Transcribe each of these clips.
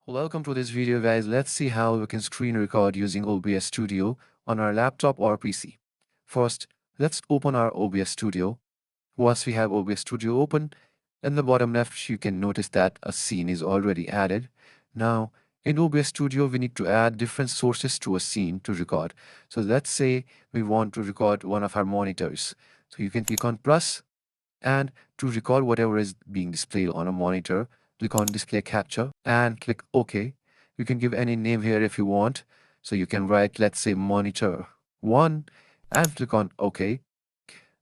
Welcome to this video guys. Let's see how we can screen record using OBS Studio on our laptop or PC. First, let's open our OBS Studio. Once we have OBS Studio open, in the bottom left you can notice that a scene is already added. Now, in OBS Studio we need to add different sources to a scene to record. So let's say we want to record one of our monitors. So you can click on plus and to record whatever is being displayed on a monitor, click on display capture and click OK. You can give any name here if you want. So you can write, let's say monitor 1 and click on OK.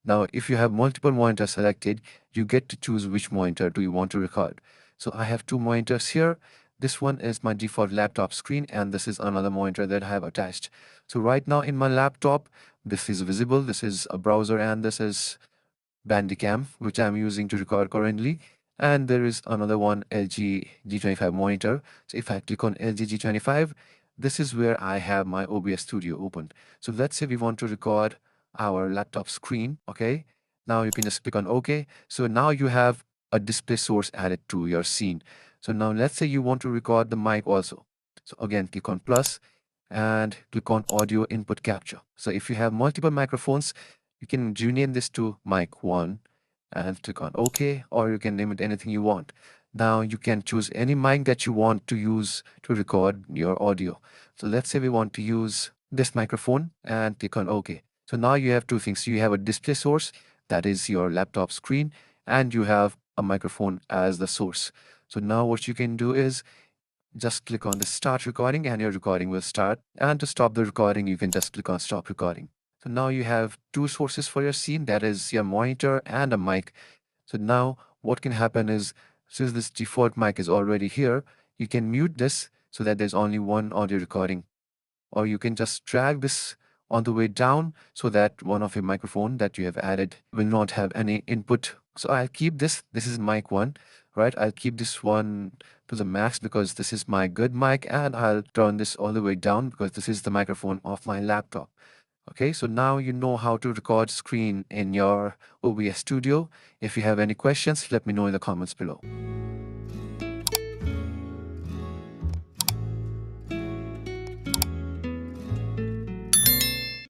Now, if you have multiple monitors selected, you get to choose which monitor do you want to record. So I have two monitors here. This one is my default laptop screen and this is another monitor that I have attached. So right now in my laptop, this is visible. This is a browser and this is Bandicam, which I'm using to record currently. And there is another one, LG G25 monitor. So if I click on LG G25, this is where I have my OBS Studio open. So let's say we want to record our laptop screen. Okay. Now you can just click on OK. So now you have a display source added to your scene. So now let's say you want to record the mic also. So again, click on plus and click on audio input capture. So if you have multiple microphones, you can rename this to mic 1 and click on OK, or you can name it anything you want. Now you can choose any mic that you want to use to record your audio. So let's say we want to use this microphone and click on OK. So now you have two things. You have a display source, that is your laptop screen, and you have a microphone as the source. So now what you can do is just click on the start recording and your recording will start. And to stop the recording, you can just click on stop recording. So now you have two sources for your scene, that is your monitor and a mic. So now what can happen is, since this default mic is already here, you can mute this so that there's only one audio recording. Or you can just drag this on the way down so that one of your microphone that you have added will not have any input. So I'll keep this is mic 1, right? I'll keep this one to the max because this is my good mic, and I'll turn this all the way down because this is the microphone of my laptop. Okay, so now you know how to record screen in your OBS Studio. If you have any questions, let me know in the comments below.